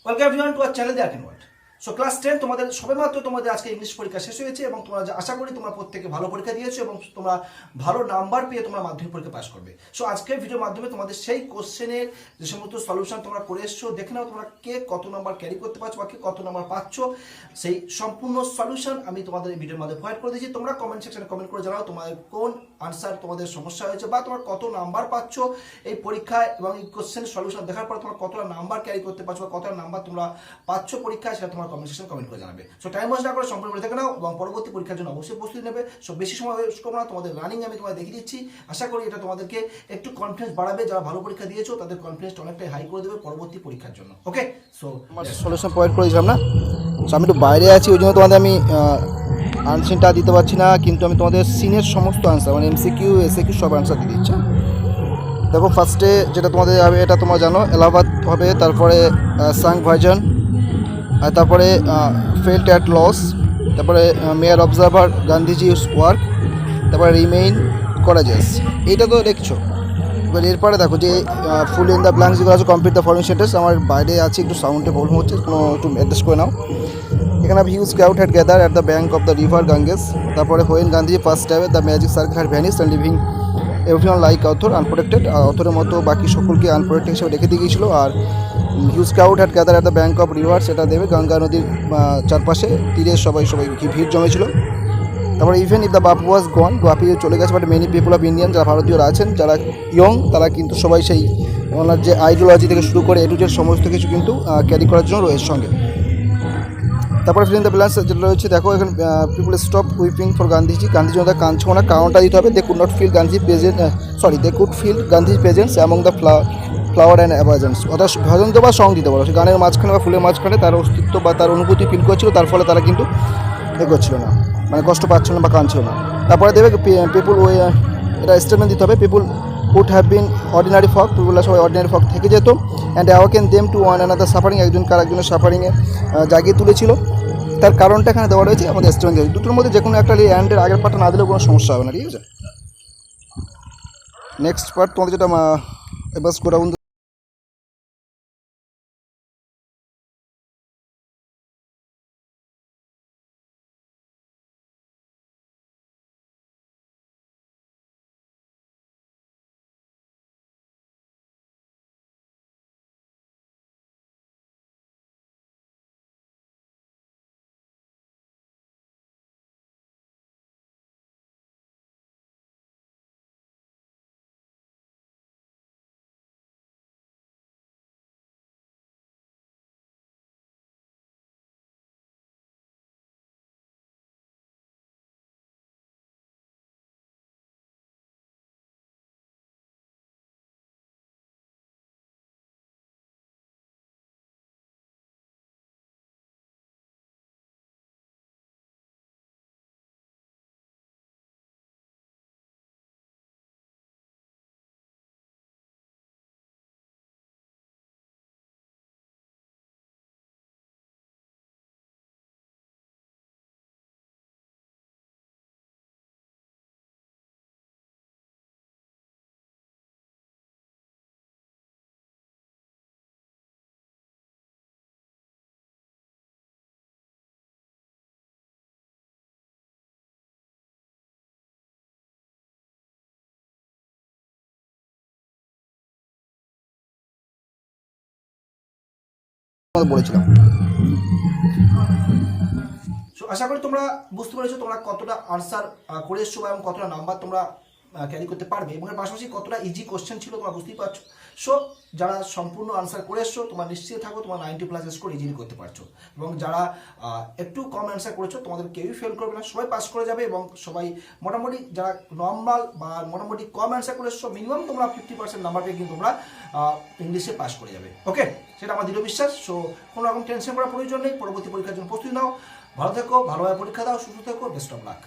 Welcome everyone to our channel the art world. So class 10 তোমাদের সবেমাত্র তোমাদের আজকে ইংলিশ পরীক্ষা শেষ হয়েছে এবং তোমরা আশা করি তোমরা প্রত্যেকে ভালো পরীক্ষা দিয়েছো এবং তোমরা ভালো নাম্বার পেয়ে তোমরা মাধ্যমিক পরীক্ষা পাস করবে। সো আজকের ভিডিওর মাধ্যমে তোমাদের সেই কোশ্চেনের যে সমস্ত সলিউশন তোমরা করে এসছো দেখে নাও তোমরা কে কত নাম্বার ক্যারি করতে পারছো বা কে কত নাম্বার পাচ্ছ, সেই সম্পূর্ণ সলিউশন আমি তোমাদের এই ভিডিওর মধ্যে প্রোভাইড করে দিয়েছি। তোমরা কমেন্ট সেকশনে কমেন্ট করে জানাও তোমাদের কোন আনসার তোমাদের সমস্যা হয়েছে বা তোমার কত নাম্বার পাচ্ছ এই পরীক্ষায়, এবং এই কোশ্চেনের সলিউশন দেখার পর তোমরা কতটা নাম্বার ক্যারি করতে পারছো বা কতটা নাম্বার তোমরা পাচ্ছ পরীক্ষায়, সেটা তোমার কমেন্ট সেকশনে কমেন্ট করে জানাবে। সো টাইম ওয়েস্ট না করে সম্পূর্ণ করে দেখে নাও এবং পরবর্তী পরীক্ষার জন্য অবশ্যই প্রস্তুতি নেবে। সো বেশি সময় ওয়েস্ট করবো না, তোমাদের রানিং আমি তোমাদের দেখিয়ে দিচ্ছি। আশা করি এটা তোমাদেরকে একটু কনফিডেন্স বাড়াবে, যারা ভালো পরীক্ষা দিয়েছো তাদের কনফিডেন্সটা অনেকটাই হাই করে দেবে পরবর্তী পরীক্ষার জন্য। ওকে, সো সলিউশন প্রোভাইড করেছিলাম না, সো আমি একটু বাইরে আছি, ওই জন্য তোমাদের আমি আনসারটা দিতে পারছি না, কিন্তু আমি তোমাদের সিনের সমস্ত আনসার মানে এমসিকিউ এসএকিউ সব আনসার দিয়ে দিচ্ছি। দেখো ফার্স্টে যেটা তোমাদের হবে এটা তোমরা জানো, এলাহাবাদ হবে, তারপরে সাং ভাইজান, আর তারপরে ফেল্ট অ্যাট লস, তারপরে মেয়ার অবজারভার গান্ধীজি ওয়ার্ক, তারপরে রিমেইন করাজেস। এইটা তো দেখছো। এবার এরপরে দেখো যে ফুল ইন দ্য ব্ল্যাঙ্কস যেগুলো আছে, কমপ্লিট দ্য ফলোইং সেন্টেন্স। আমার বাইরে আছে, একটু সাউন্ডে প্রবলেম হচ্ছে, কোনো একটু অ্যাডজাস্ট করে নাও। এখানে huge crowd had gather at the bank of the river Ganges. তারপরে when Gandhiji first time the magic circle had vanish and leaving everyone like author unprotected. অথরের মতো বাকি সকলকে আনপ্রোটেক্টেড হিসেবে রেখে দিয়ে গিয়েছিল। আর huge crowd had gather at the bank of river, সেটা দেবে গঙ্গা নদীর চারপাশে তীরে সবাই ভিড় জমেছিল। তারপরে ইভেন ইফ দ্য বাপু ওয়াজ গন, বাপি চলে গেছে, but many people of Indian, যারা ভারতীয়রা আছেন, যারা ইয়ং, তারা কিন্তু সবাই সেই ওনার যে আইডিওলজি থেকে শুরু করে এটু যে সমস্ত কিছু কিন্তু ক্যারি করার জন্য রয়েছে সঙ্গে। তারপরে ফিল ইন দ্য ব্ল্যাঙ্কস যেটা রয়েছে দেখো এখানে, people stop weeping for Gandhiji, Gandhiji ওদের কাঁদছে না, কারণটা দিতে হবে। They could not feel Gandhi present, they could feel Gandhi's presence among the flower and অ্যাভাজেন্স। অর্থাৎ ভজন বা সং দিতে পারো, গানের মাঝখানে বা ফুলের মাঝখানে তার অস্তিত্ব বা তার অনুভূতি ফিল করছিল, তার ফলে তারা কিন্তু করছিল না, মানে কষ্ট পাচ্ছিল না বা কাঁদছিল না। তারপরে দেবে পিপুল, ওই এটা স্টেটমেন্ট দিতে হবে, people would have been ordinary folk, পিপুলরা সবাই অর্ডিনারি ফক থেকে যেত, and awaken them to one another suffering, একজনকে আরেকজনের সাফারিংয়ে জাগিয়ে তুলেছিল। তার কারণটা এখানে দেওয়া রয়েছে, আমাদের স্টেটমেন্ট দিয়ে দুটোর মধ্যে যে কোনো একটা অ্যান্ডের আগের পার্টটা না দিলেও কোনো সমস্যা হবে না, ঠিক আছে। নেক্সট পার্ট তোমাদের যেটা এবার গোটা বলেছিলাম। সো আশা করি তোমরা বুঝতে পেরেছো তোমরা কতটা আনসার করে এসছো এবং কতটা নাম্বার তোমরা ক্যারি করতে পারবে, এবং এর পাশাপাশি কতটা ইজি কোশ্চেন ছিল তোমরা বুঝতেই পারছো। সো যারা সম্পূর্ণ আনসার করে এসছো তোমরা নিশ্চিত থাকো তোমরা 90+ স্কোর ইজিলি করতে পারছো, এবং যারা একটু কম অ্যান্সার করেছো তোমাদের কেউই ফেল করবে না, সবাই পাস করে যাবে। এবং সবাই মোটামুটি যারা নর্মাল বা মোটামুটি কম অ্যান্সার করে এসছো মিনিমাম তোমরা 50% নাম্বার পেয়ে কিন্তু তোমরা ইংলিশে পাস করে যাবে। ওকে, সেটা আমার দৃঢ় বিশ্বাস। সো কোনো রকম টেনশন করার প্রয়োজন নেই, পরবর্তী পরীক্ষার জন্য প্রস্তুতি নাও, ভালো থেকো, ভালোভাবে পরীক্ষা দাও, সুস্থ থেকো, বেস্ট অফ লাক।